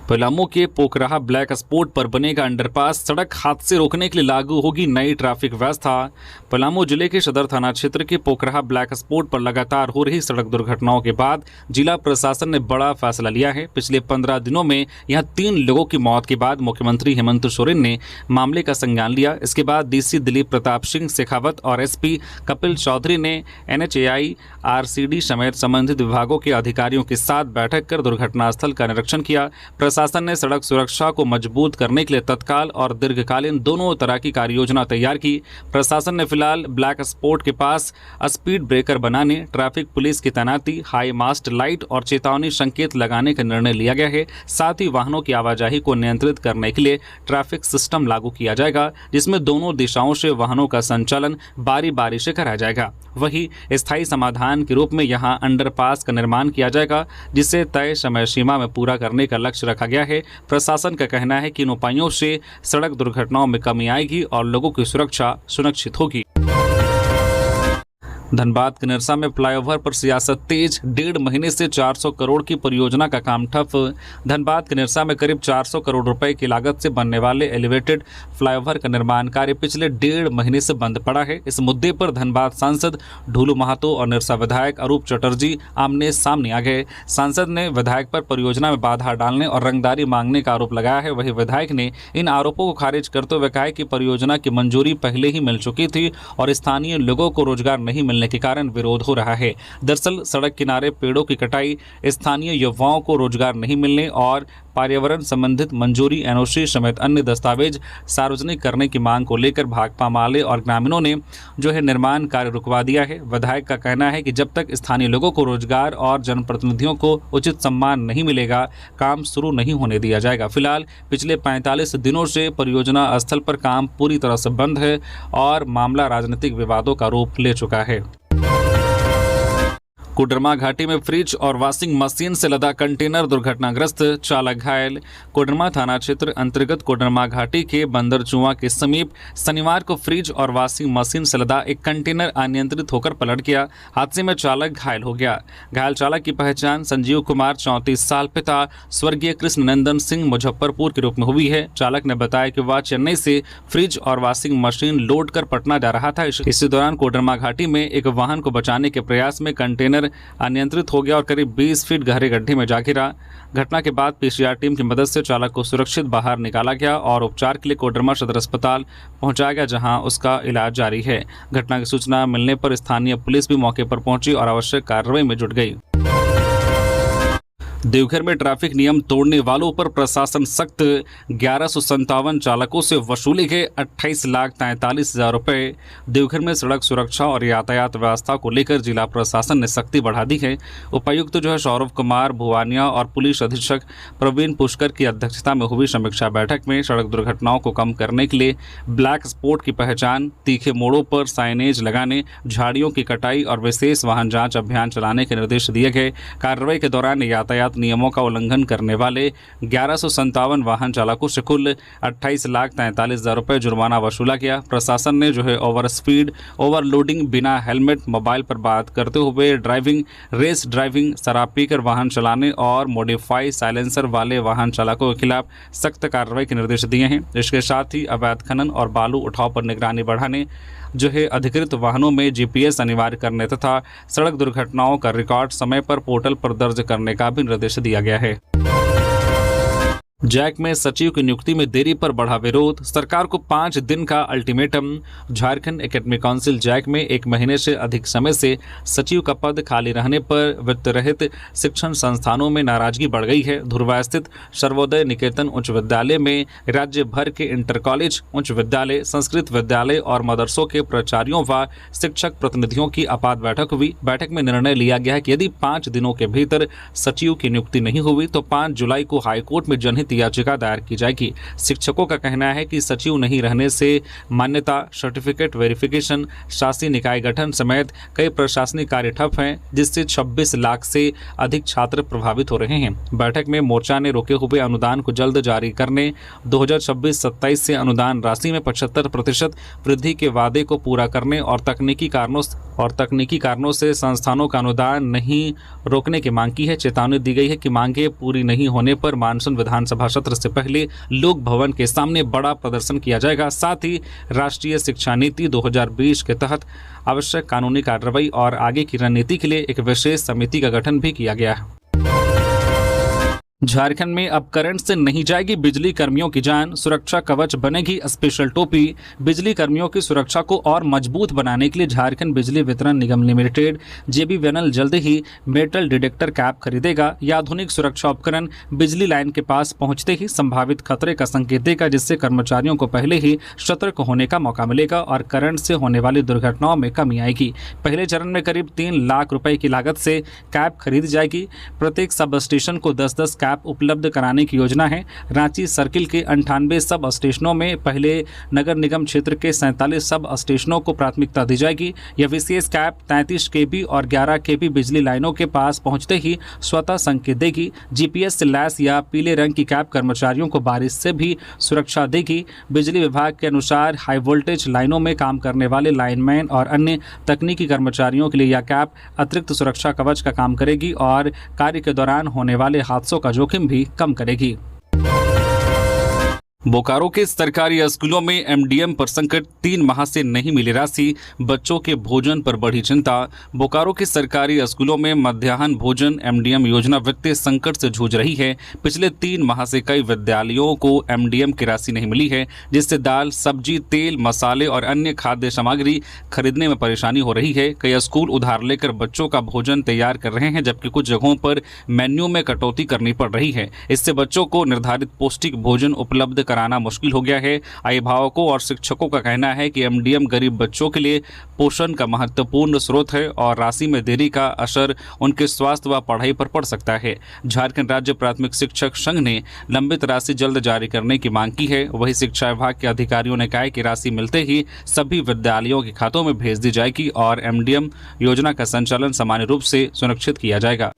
पलामू के पोखराहा ब्लैक स्पॉट पर बनेगा अंडरपास, सड़क हादसे रोकने के लिए लागू होगी नई ट्रैफिक व्यवस्था। पलामू जिले के सदर थाना क्षेत्र के पोखराहा ब्लैक स्पॉट पर लगातार हो रही सड़क दुर्घटनाओं के बाद जिला प्रशासन ने बड़ा फैसला लिया है। पिछले 15 दिनों में यहां 3 लोगों की मौत के बाद मुख्यमंत्री हेमंत सोरेन ने मामले का संज्ञान लिया। इसके बाद डीसी दिलीप प्रताप सिंह शेखावत और एसपी कपिल चौधरी ने NHAI, RCD समेत संबंधित विभागों के अधिकारियों के साथ बैठक कर दुर्घटनास्थल का निरीक्षण किया। प्रशासन ने सड़क सुरक्षा को मजबूत करने के लिए तत्काल और दीर्घकालीन दोनों तरह की कार्य योजना तैयार की। प्रशासन ने फिलहाल ब्लैक स्पॉट के पास स्पीड ब्रेकर बनाने, ट्रैफिक पुलिस की तैनाती, हाई मास्ट लाइट और चेतावनी संकेत लगाने का निर्णय लिया गया है। साथ ही वाहनों की आवाजाही को नियंत्रित करने के लिए ट्रैफिक सिस्टम लागू किया जाएगा, जिसमें दोनों दिशाओं से वाहनों का संचालन बारी बारी से कराया जाएगा। वहीं स्थायी समाधान के रूप में यहां अंडरपास का निर्माण किया जाएगा, जिसे तय समय सीमा में पूरा करने का लक्ष्य रखा गया है। प्रशासन का कहना है कि इन उपायों से सड़क दुर्घटनाओं में कमी आएगी और लोगों की सुरक्षा सुनिश्चित होगी। धनबाद के निरसा में फ्लाईओवर पर सियासत तेज, 1.5 महीने से 400 करोड़ की परियोजना का काम ठप। धनबाद के निरसा में करीब 400 करोड़ रुपए की लागत से बनने वाले एलिवेटेड फ्लाईओवर का निर्माण कार्य पिछले 1.5 महीने से बंद पड़ा है। इस मुद्दे पर धनबाद सांसद ढूलू महतो और निरसा विधायक अरूप चटर्जी आमने सामने आ गए। सांसद ने विधायक पर परियोजना में बाधा डालने और रंगदारी मांगने का आरोप लगाया है। वहीं विधायक ने इन आरोपों को खारिज करते हुए कहा कि परियोजना की मंजूरी पहले ही मिल चुकी थी और स्थानीय लोगों को रोजगार नहीं मिलने के कारण विरोध हो रहा है। दरअसल सड़क किनारे पेड़ों की कटाई, स्थानीय युवाओं को रोजगार नहीं मिलने और पर्यावरण संबंधित मंजूरी, NOC समेत अन्य दस्तावेज सार्वजनिक करने की मांग को लेकर भाकपा माले और ग्रामीणों ने निर्माण कार्य रुकवा दिया है। विधायक का कहना है कि जब तक स्थानीय लोगों को रोजगार और जनप्रतिनिधियों को उचित सम्मान नहीं मिलेगा, काम शुरू नहीं होने दिया जाएगा। फिलहाल पिछले 45 दिनों से परियोजना स्थल पर काम पूरी तरह से बंद है और मामला राजनीतिक विवादों का रूप ले चुका है। कोडरमा घाटी में फ्रिज और वॉशिंग मशीन से लदा कंटेनर दुर्घटनाग्रस्त, चालक घायल। कोडरमा थाना क्षेत्र अंतर्गत कोडरमा घाटी के बंदरचुआ के समीप शनिवार को फ्रिज और वॉशिंग मशीन से लदा एक कंटेनर अनियंत्रित होकर पलट गया। हादसे में चालक घायल हो गया। घायल चालक की पहचान संजीव कुमार 34 साल, पिता स्वर्गीय कृष्ण नंदन सिंह मुजफ्फरपुर के रूप में हुई है। चालक ने बताया कि वह चेन्नई से फ्रिज और वॉशिंग मशीन लोड कर पटना जा रहा था। इसी दौरान कोडरमा घाटी में एक वाहन को बचाने के प्रयास में कंटेनर अनियंत्रित हो गया और करीब 20 फीट गहरे गड्ढे में जा गिरा। घटना के बाद PCR टीम की मदद से चालक को सुरक्षित बाहर निकाला गया और उपचार के लिए कोडरमा सदर अस्पताल पहुंचाया गया, जहां उसका इलाज जारी है। घटना की सूचना मिलने पर स्थानीय पुलिस भी मौके पर पहुंची और आवश्यक कार्रवाई में जुट गई। देवघर में ट्रैफिक नियम तोड़ने वालों पर प्रशासन सख्त, 1157 चालकों से वसूले गए 28,43,000 रुपये। देवघर में सड़क सुरक्षा और यातायात व्यवस्था को लेकर जिला प्रशासन ने सख्ती बढ़ा दी है। उपायुक्त सौरभ कुमार भुवानिया और पुलिस अधीक्षक प्रवीण पुष्कर की अध्यक्षता में हुई समीक्षा बैठक में सड़क दुर्घटनाओं को कम करने के लिए ब्लैक स्पॉट की पहचान, तीखे मोड़ों पर साइनेज लगाने, झाड़ियों की कटाई और विशेष वाहन जाँच अभियान चलाने के निर्देश दिए गए। कार्रवाई के दौरान यातायात नियमों का उल्लंघन करने वाले 1157 वाहन चालकों से कुल 28,43,000 रुपये जुर्माना वसूला गया। प्रशासन ने ओवर स्पीड, ओवरलोडिंग, बिना हेलमेट, मोबाइल पर बात करते हुए ड्राइविंग, रेस ड्राइविंग, शराब पीकर वाहन चलाने और मॉडिफाई साइलेंसर वाले वाहन चालकों के खिलाफ सख्त कार्रवाई के निर्देश दिए हैं। इसके साथ ही अवैध खनन और बालू उठाव पर निगरानी बढ़ाने, अधिकृत वाहनों में GPS अनिवार्य करने तथा सड़क दुर्घटनाओं का रिकॉर्ड समय पर पोर्टल पर दर्ज करने का भी निर्देश दिया गया है। जैक में सचिव की नियुक्ति में देरी पर बढ़ा विरोध, सरकार को 5 दिन का ultimatum. Jharkhand academic council JAC में 1 महीने से अधिक समय से सचिव का पद खाली रहने पर वित्त रहित शिक्षण संस्थानों में नाराजगी बढ़ गई है। धुरवा स्थित सर्वोदय निकेतन उच्च विद्यालय में राज्य भर के इंटर कॉलेज, उच्च विद्यालय, संस्कृत विद्यालय और मदरसों के प्राचार्यों व शिक्षक प्रतिनिधियों की आपात बैठक हुई। बैठक में निर्णय लिया गया है कि यदि 5 दिनों के भीतर सचिव की नियुक्ति नहीं हुई तो 5 जुलाई को हाईकोर्ट में जनहित याचिका दायर की जाएगी। शिक्षकों का कहना है कि सचिव नहीं रहने से मान्यता, सर्टिफिकेट वेरिफिकेशन, शासी निकाय गठन समेत कई प्रशासनिक कार्य ठप हैं, जिससे 26 लाख से अधिक छात्र प्रभावित हो रहे हैं। बैठक में मोर्चा ने रोके हुए अनुदान को जल्द जारी करने, 2026-27 से अनुदान राशि में 75% वृद्धि के वादे को पूरा करने और तकनीकी कारणों से संस्थानों का अनुदान नहीं रोकने की मांग की है। चेतावनी दी गई है कि मांगे पूरी नहीं होने पर मानसून विधानसभा विधानसभा सत्र से पहले लोक भवन के सामने बड़ा प्रदर्शन किया जाएगा। साथ ही राष्ट्रीय शिक्षा नीति 2020 के तहत आवश्यक कानूनी कार्रवाई और आगे की रणनीति के लिए एक विशेष समिति का गठन भी किया गया है। झारखंड में अब करंट से नहीं जाएगी बिजली कर्मियों की जान, सुरक्षा कवच बनेगी स्पेशल टोपी। बिजली कर्मियों की सुरक्षा को और मजबूत बनाने के लिए झारखंड बिजली वितरण निगम लिमिटेड JBVNL जल्द ही मेटल डिटेक्टर कैप खरीदेगा। यह आधुनिक सुरक्षा उपकरण बिजली लाइन के पास पहुंचते ही संभावित खतरे का संकेत देगा, जिससे कर्मचारियों को पहले ही सतर्क होने का मौका मिलेगा और करंट से होने वाली दुर्घटनाओं में कमी आएगी। पहले चरण में करीब 3 लाख रुपए की लागत से कैप खरीदी जाएगी। प्रत्येक सब स्टेशन को 10-10 कैप उपलब्ध कराने की योजना है। रांची सर्किल के 98 सब स्टेशनों में पहले नगर निगम क्षेत्र के 47 सब स्टेशनों को प्राथमिकता दी जाएगी। यह विशेष कैप 33 kV और 11 kV बिजली लाइनों के पास पहुंचते ही स्वतः संकेत देगी। GPS से लैस या पीले रंग की कैप कर्मचारियों को बारिश से भी सुरक्षा देगी। बिजली विभाग के अनुसार हाई वोल्टेज लाइनों में काम करने वाले लाइनमैन और अन्य तकनीकी कर्मचारियों के लिए यह कैप अतिरिक्त सुरक्षा कवच का काम करेगी और कार्य के दौरान होने वाले हादसों का जोखिम भी कम करेगी। बोकारो के सरकारी स्कूलों में MDM पर संकट, 3 माह से नहीं मिली राशि, बच्चों के भोजन पर बढ़ी चिंता। बोकारो के सरकारी स्कूलों में मध्याह्न भोजन MDM योजना वित्तीय संकट से जूझ रही है। पिछले 3 माह से कई विद्यालयों को MDM की राशि नहीं मिली है, जिससे दाल, सब्जी, तेल, मसाले और अन्य खाद्य सामग्री खरीदने में परेशानी हो रही है। कई स्कूल उधार लेकर बच्चों का भोजन तैयार कर रहे हैं, जबकि कुछ जगहों पर मेन्यू में कटौती करनी पड़ रही है। इससे बच्चों को निर्धारित पौष्टिक भोजन उपलब्ध कराना मुश्किल हो गया है। अभिभावकों और शिक्षकों का कहना है कि MDM गरीब बच्चों के लिए पोषण का महत्वपूर्ण स्रोत है और राशि में देरी का असर उनके स्वास्थ्य व पढ़ाई पर पड़ सकता है। झारखंड राज्य प्राथमिक शिक्षक संघ ने लंबित राशि जल्द जारी करने की मांग की है। वहीं शिक्षा विभाग के अधिकारियों ने कहा है कि राशि मिलते ही सभी विद्यालयों के खातों में भेज दी जाएगी और MDM योजना का संचालन सामान्य रूप से सुनिश्चित किया जाएगा।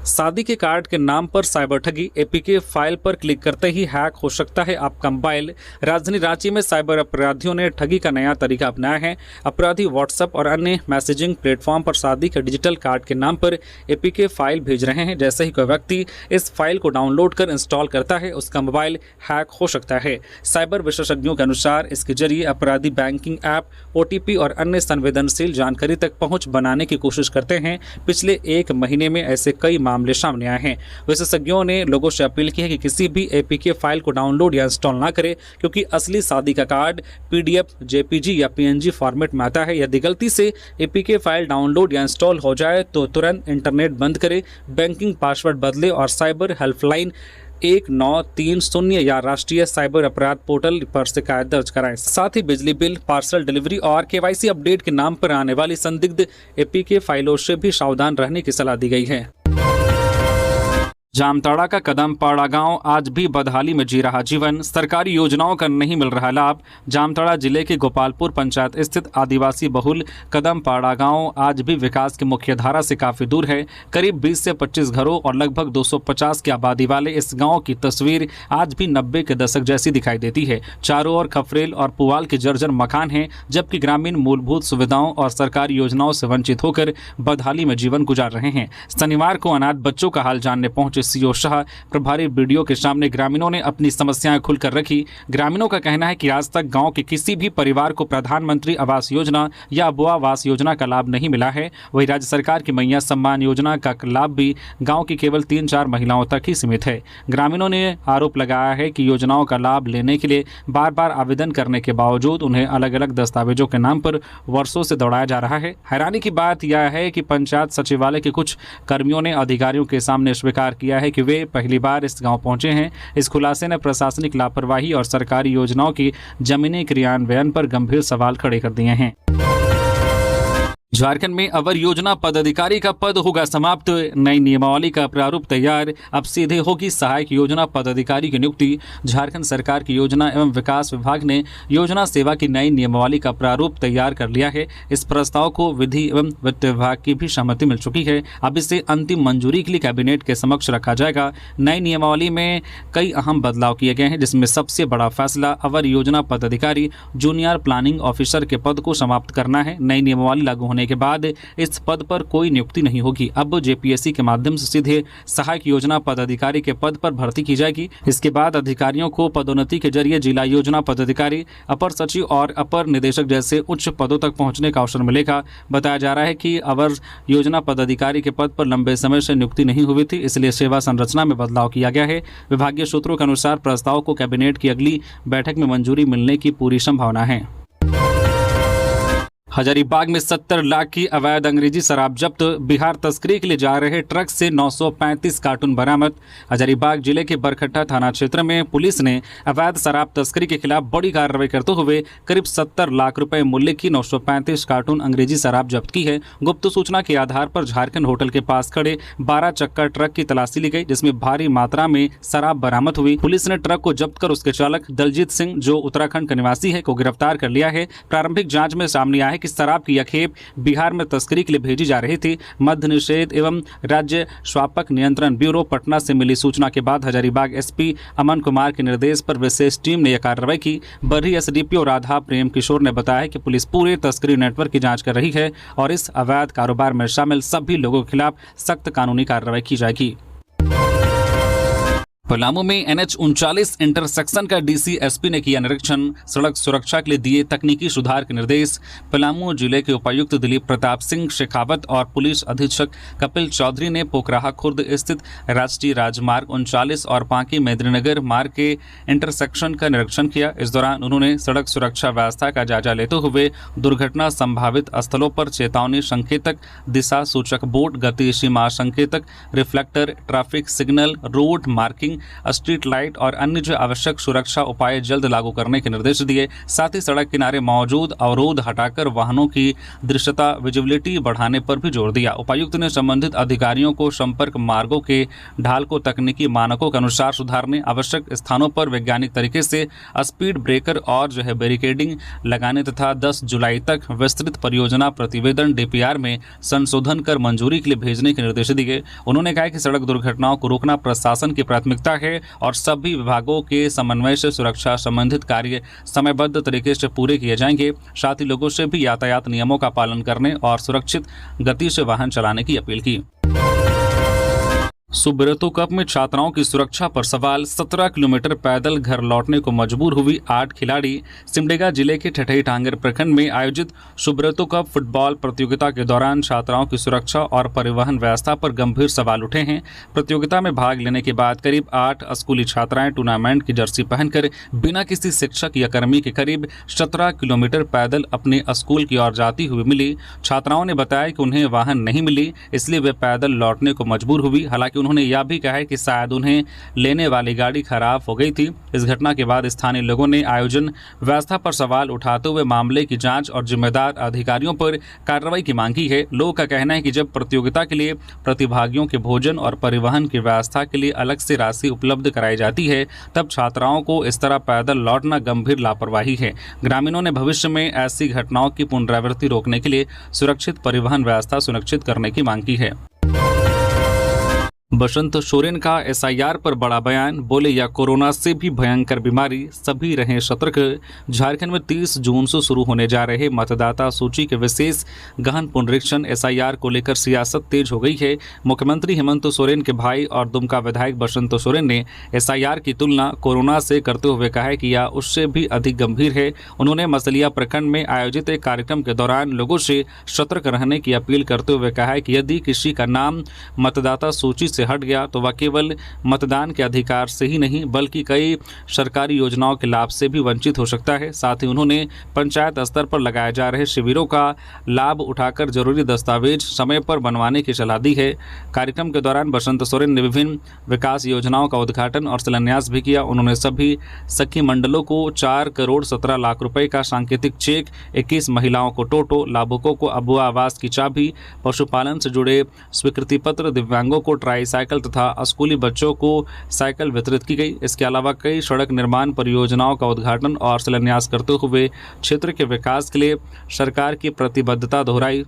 शादी के कार्ड के नाम पर साइबर ठगी, APK फाइल पर क्लिक करते ही हैक हो सकता है आपका मोबाइल। राजधानी रांची में साइबर अपराधियों ने ठगी का नया तरीका अपनाया है। अपराधी WhatsApp और अन्य मैसेजिंग प्लेटफॉर्म पर शादी के डिजिटल कार्ड के नाम पर APK फाइल भेज रहे हैं। जैसे ही कोई व्यक्ति इस फाइल को डाउनलोड कर इंस्टॉल करता है, उसका मोबाइल हैक हो सकता है। साइबर विशेषज्ञों के अनुसार इसके जरिए अपराधी बैंकिंग ऐप, OTP और अन्य संवेदनशील जानकारी तक पहुँच बनाने की कोशिश करते हैं। पिछले 1 महीने में ऐसे कई मामले सामने आए हैं। विशेषज्ञों ने लोगों से अपील की है कि किसी भी APK फाइल को डाउनलोड या इंस्टॉल ना करें, क्योंकि असली शादी का कार्ड PDF, JPG या PNG फॉर्मेट में आता है। यदि गलती से APK फाइल डाउनलोड या इंस्टॉल हो जाए तो तुरंत इंटरनेट बंद करें, बैंकिंग पासवर्ड बदलें और साइबर हेल्पलाइन 1930 या राष्ट्रीय साइबर अपराध पोर्टल पर शिकायत दर्ज कराएं। साथ ही बिजली बिल, पार्सल डिलीवरी और KYC अपडेट के नाम पर आने वाली संदिग्ध APK फाइलों से भी सावधान रहने की सलाह दी गई है। जामताड़ा का कदमपाड़ा गांव आज भी बदहाली में जी रहा जीवन, सरकारी योजनाओं का नहीं मिल रहा लाभ। जामताड़ा जिले के गोपालपुर पंचायत स्थित आदिवासी बहुल कदमपाड़ा गांव आज भी विकास की मुख्य धारा से काफी दूर है। करीब 20 से 25 घरों और लगभग 250 की आबादी वाले इस गांव की तस्वीर आज भी 90 के दशक जैसी दिखाई देती है। चारों ओर खफरेल और पुआल के जर्जर मकान हैं, जबकि ग्रामीण मूलभूत सुविधाओं और सरकारी योजनाओं से वंचित होकर बदहाली में जीवन गुजार रहे हैं। शनिवार को अनाथ बच्चों का हाल जानने पहुंचे CO शाह प्रभारी BDO के सामने ग्रामीणों ने अपनी समस्याएं खुलकर रखी। ग्रामीणों का कहना है कि आज तक गांव के किसी भी परिवार को प्रधानमंत्री आवास योजना या अबुआ आवास योजना का लाभ नहीं मिला है। वहीं राज्य सरकार की मैया सम्मान योजना का लाभ भी गांव की केवल 3-4 महिलाओं तक ही सीमित है। ग्रामीणों ने आरोप लगाया है कि योजनाओं का लाभ लेने के लिए बार बार आवेदन करने के बावजूद उन्हें अलग अलग दस्तावेजों के नाम पर वर्षों से दौड़ाया जा रहा है। हैरानी की बात यह है कि पंचायत सचिवालय के कुछ कर्मियों ने अधिकारियों के सामने स्वीकार किया है कि वे पहली बार इस गांव पहुंचे हैं। इस खुलासे ने प्रशासनिक लापरवाही और सरकारी योजनाओं की जमीनी क्रियान्वयन पर गंभीर सवाल खड़े कर दिए हैं। झारखंड में अवर योजना पदाधिकारी का पद होगा समाप्त, नई नियमावली का प्रारूप तैयार, अब सीधे होगी सहायक योजना पदाधिकारी की नियुक्ति। झारखंड सरकार की योजना एवं विकास विभाग ने योजना सेवा की नई नियमावली का प्रारूप तैयार कर लिया है। इस प्रस्ताव को विधि एवं वित्त विभाग की भी सहमति मिल चुकी है। अब इसे अंतिम मंजूरी के लिए कैबिनेट के समक्ष रखा जाएगा। नई नियमावली में कई अहम बदलाव किए गए हैं, जिसमें सबसे बड़ा फैसला अवर योजना पदाधिकारी जूनियर प्लानिंग ऑफिसर के पद को समाप्त करना है। नई नियमावली लागू होने होने के बाद इस पद पर कोई नियुक्ति नहीं होगी। अब जेपीएससी के माध्यम से सीधे सहायक योजना पदाधिकारी के पद पर भर्ती की जाएगी। इसके बाद अधिकारियों को पदोन्नति के जरिए जिला योजना पदाधिकारी, अपर सचिव और अपर निदेशक जैसे उच्च पदों तक पहुंचने का अवसर मिलेगा। बताया जा रहा है कि अवर योजना पदाधिकारी के पद पर लंबे समय से नियुक्ति नहीं हुई थी, इसलिए सेवा संरचना में बदलाव किया गया है। विभागीय सूत्रों के अनुसार प्रस्ताव को कैबिनेट की अगली बैठक में मंजूरी मिलने की पूरी संभावना है। हजारीबाग में 70 लाख की अवैध अंग्रेजी शराब जब्त। बिहार तस्करी के लिए जा रहे ट्रक से 935 कार्टून बरामद। हजारीबाग जिले के बरकट्टा थाना क्षेत्र में पुलिस ने अवैध शराब तस्करी के खिलाफ बड़ी कार्रवाई करते हुए करीब 70 लाख रुपए मूल्य की 935 कार्टून अंग्रेजी शराब जब्त की है। गुप्त सूचना के आधार पर झारखंड होटल के पास खड़े 12 चक्का ट्रक की तलाशी ली गई, जिसमें भारी मात्रा में शराब बरामद हुई। पुलिस ने ट्रक को जब्त कर उसके चालक दलजीत सिंह, जो उत्तराखंड का निवासी है, को गिरफ्तार कर लिया है। प्रारंभिक जांच में सामने आया है कि शराब की यह खेप बिहार में तस्करी के लिए भेजी जा रही थी। मद्य निषेध एवं राज्य स्वापक नियंत्रण ब्यूरो पटना से मिली सूचना के बाद हजारीबाग एसपी अमन कुमार के निर्देश पर विशेष टीम ने यह कार्रवाई की। बरही एसडीपीओ राधा प्रेम किशोर ने बताया कि पुलिस पूरे तस्करी नेटवर्क की जांच कर रही है और इस अवैध कारोबार में शामिल सभी लोगों के खिलाफ सख्त कानूनी कार्रवाई की जाएगी। पलामू में NH-39 इंटरसेक्शन का डीसी एसपी ने किया निरीक्षण। सड़क सुरक्षा के लिए दिए तकनीकी सुधार के निर्देश। पलामू जिले के उपायुक्त दिलीप प्रताप सिंह शेखावत और पुलिस अधीक्षक कपिल चौधरी ने पोखराहा खुर्द स्थित राष्ट्रीय राजमार्ग 39 और पांकी मेदिनीनगर मार्ग के इंटरसेक्शन का निरीक्षण किया। इस दौरान उन्होंने सड़क सुरक्षा व्यवस्था का जायजा लेते हुए दुर्घटना संभावित स्थलों पर चेतावनी संकेतक, दिशा सूचक बोर्ड, गति सीमा संकेतक, reflector, traffic signal, road marking, street light और अन्य जो आवश्यक सुरक्षा उपाय जल्द लागू करने के निर्देश दिए। साथ ही सड़क किनारे मौजूद अवरोध हटाकर वाहनों की दृश्यता विजिबिलिटी बढ़ाने पर भी जोर दिया। उपायुक्त ने संबंधित अधिकारियों को संपर्क मार्गों के ढाल को तकनीकी मानकों के अनुसार सुधारने, आवश्यक स्थानों पर वैज्ञानिक तरीके से स्पीड ब्रेकर और बैरिकेडिंग लगाने तथा 10 जुलाई तक विस्तृत परियोजना प्रतिवेदन DPR में संशोधन कर मंजूरी के लिए भेजने के निर्देश दिए। उन्होंने कहा कि सड़क दुर्घटनाओं को रोकना प्रशासन की प्राथमिकता है और सभी विभागों के समन्वय से सुरक्षा संबंधित कार्य समयबद्ध तरीके से पूरे किए जाएंगे। साथ ही लोगों से भी यातायात नियमों का पालन करने और सुरक्षित गति से वाहन चलाने की अपील की। सुब्रतो कप में छात्राओं की सुरक्षा पर सवाल। 17 किलोमीटर पैदल घर लौटने को मजबूर हुई 8 खिलाड़ी। सिमडेगा जिले के ठठई टांगर प्रखंड में आयोजित सुब्रतो कप फुटबॉल प्रतियोगिता के दौरान छात्राओं की सुरक्षा और परिवहन व्यवस्था पर गंभीर सवाल उठे हैं। प्रतियोगिता में भाग लेने के बाद करीब 8 स्कूली छात्राएं टूर्नामेंट की जर्सी पहनकर बिना किसी शिक्षक या कर्मी के करीब 17 किलोमीटर पैदल अपने स्कूल की ओर जाती हुई मिली। छात्राओं ने बताया कि उन्हें वाहन नहीं मिली, इसलिए वे पैदल लौटने को मजबूर हुई। हालांकि उन्होंने यह भी कहा है कि शायद उन्हें लेने वाली गाड़ी खराब हो गई थी। इस घटना के बाद स्थानीय लोगों ने आयोजन व्यवस्था पर सवाल उठाते हुए मामले की जांच और जिम्मेदार अधिकारियों पर कार्रवाई की मांग की है। लोगों का कहना है कि जब प्रतियोगिता के लिए प्रतिभागियों के भोजन और परिवहन की व्यवस्था के लिए अलग से राशि उपलब्ध कराई जाती है, तब छात्राओं को इस तरह पैदल लौटना गंभीर लापरवाही है। ग्रामीणों ने भविष्य में ऐसी घटनाओं की पुनरावृत्ति रोकने के लिए सुरक्षित परिवहन व्यवस्था सुनिश्चित करने की मांग की है। बसंत सोरेन का SIR पर बड़ा बयान। बोले यह कोरोना से भी भयंकर बीमारी, सभी रहें सतर्क। झारखंड में 30 जून से शुरू होने जा रहे मतदाता सूची के विशेष गहन पुनरीक्षण SIR को लेकर सियासत तेज हो गई है। मुख्यमंत्री हेमंत सोरेन के भाई और दुमका विधायक बसंत सोरेन ने SIR की तुलना कोरोना से करते हुए कहा है कि यह उससे भी अधिक गंभीर है। उन्होंने मसलिया प्रखंड में आयोजित एक कार्यक्रम के दौरान लोगों से सतर्क रहने की अपील करते हुए कहा है कि यदि किसी का नाम मतदाता सूची से हट गया तो वह केवल मतदान के अधिकार से ही नहीं बल्कि कई सरकारी योजनाओं के लाभ से भी वंचित हो सकता है। साथ ही उन्होंने पंचायत स्तर पर लगाए जा रहे शिविरों का लाभ उठाकर जरूरी दस्तावेज समय पर बनवाने की सलाह दी है। कार्यक्रम के दौरान बसंत सोरेन ने विभिन्न विकास योजनाओं का उद्घाटन और शिलान्यास भी किया। उन्होंने सभी सखी मंडलों को 4 करोड़ 17 लाख रुपए का सांकेतिक चेक, 21 महिलाओं को टोटो, लाभुकों को अबुआ आवास की चाबी, पशुपालन से जुड़े स्वीकृति पत्र, दिव्यांगों को ट्राईसाइकिल तथा स्कूली बच्चों को साइकिल वितरित की गई। इसके अलावा कई सड़क निर्माण परियोजनाओं का उद्घाटन और शिलान्यास करते हुए क्षेत्र के विकास के लिए सरकार की प्रतिबद्धता दोहराई।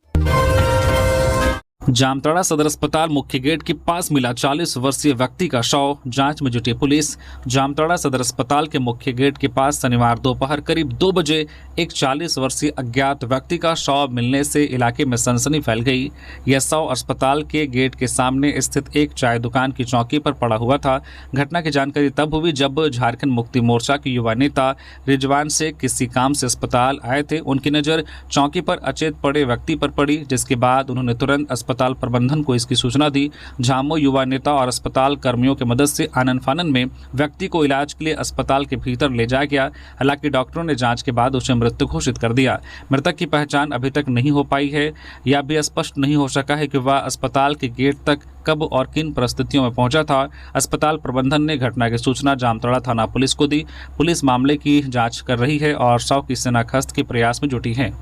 जामताड़ा सदर अस्पताल मुख्य गेट के पास मिला 40 वर्षीय व्यक्ति का शव, जांच में जुटी पुलिस। जामताड़ा सदर अस्पताल के मुख्य गेट के पास शनिवार दोपहर करीब 2 बजे एक 40 वर्षीय अज्ञात व्यक्ति का शव मिलने से इलाके में सनसनी फैल गई। यह शव अस्पताल के गेट के सामने स्थित एक चाय दुकान की चौकी पर पड़ा हुआ था। घटना की जानकारी तब हुई जब झारखंड मुक्ति मोर्चा के युवा नेता रिजवान से किसी काम से अस्पताल आए थे। उनकी नज़र चौकी पर अचेत पड़े व्यक्ति पर पड़ी, जिसके बाद उन्होंने तुरंत अस्पताल प्रबंधन को इसकी सूचना दी। झामो युवा नेता और अस्पताल कर्मियों की मदद से आनन फानन में व्यक्ति को इलाज के लिए अस्पताल के भीतर ले जाया गया। हालांकि डॉक्टरों ने जांच के बाद उसे मृत घोषित कर दिया। मृतक की पहचान अभी तक नहीं हो पाई है। यह भी स्पष्ट नहीं हो सका है कि वह अस्पताल के गेट तक कब और किन परिस्थितियों में पहुंचा था। अस्पताल प्रबंधन ने घटना की सूचना जामताड़ा थाना पुलिस को दी। पुलिस मामले की जांच कर रही है और शव की शिनाख्त के प्रयास में जुटी है।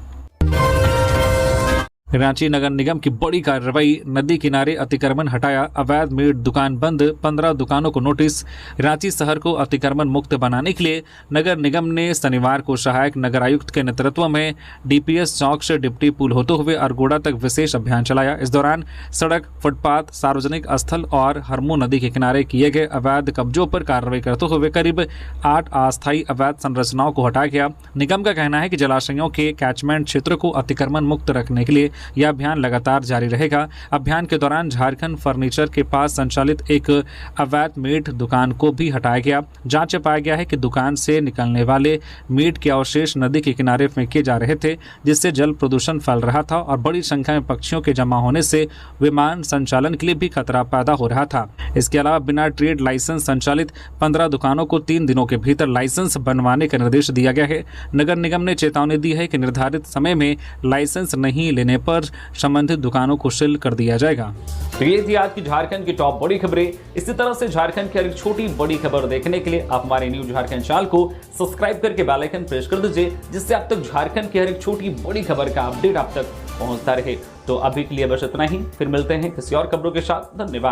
रांची नगर निगम की बड़ी कार्रवाई, नदी किनारे अतिक्रमण हटाया, अवैध मीट दुकान बंद, 15 दुकानों को नोटिस। रांची शहर को अतिक्रमण मुक्त बनाने के लिए नगर निगम ने शनिवार को सहायक नगर आयुक्त के नेतृत्व में डीपीएस चौक से डिप्टी पुल होते हुए अरगोड़ा तक विशेष अभियान चलाया। इस दौरान सड़क, फुटपाथ, सार्वजनिक स्थल और हरमू नदी के किनारे किए गए अवैध कब्जों पर कार्रवाई करते हुए करीब 8 अस्थायी अवैध संरचनाओं को हटाया गया। निगम का कहना है कि जलाशयों के कैचमेंट क्षेत्र को अतिक्रमण मुक्त रखने के लिए यह अभियान लगातार जारी रहेगा। अभियान के दौरान झारखंड फर्नीचर के पास संचालित एक अवैध मीट दुकान को भी हटाया गया। जांच में पाया गया है कि दुकान से निकलने वाले मीट के अवशेष नदी के किनारे फेंके जा रहे थे, जिससे जल प्रदूषण फैल रहा था और बड़ी संख्या में पक्षियों के जमा होने से विमान संचालन के लिए भी खतरा पैदा हो रहा था। इसके अलावा बिना ट्रेड लाइसेंस संचालित 15 दुकानों को 3 दिनों के भीतर लाइसेंस बनवाने का निर्देश दिया गया है। नगर निगम ने चेतावनी दी है कि निर्धारित समय में लाइसेंस नहीं लेने पर संबंधित दुकानों को सील कर दिया जाएगा। तो ये थी आज की झारखंड की टॉप बड़ी खबरें। इसी तरह से झारखंड की हर एक छोटी बड़ी खबर देखने के लिए आप हमारे न्यूज झारखंड चैनल को सब्सक्राइब करके बेल आइकन प्रेस कर दीजिए, जिससे आप तक झारखंड की हर एक छोटी बड़ी खबर का अपडेट आप तक पहुंचता रहे। तो अभी के लिए बस इतना ही, फिर मिलते हैं किसी और खबरों के साथ। धन्यवाद।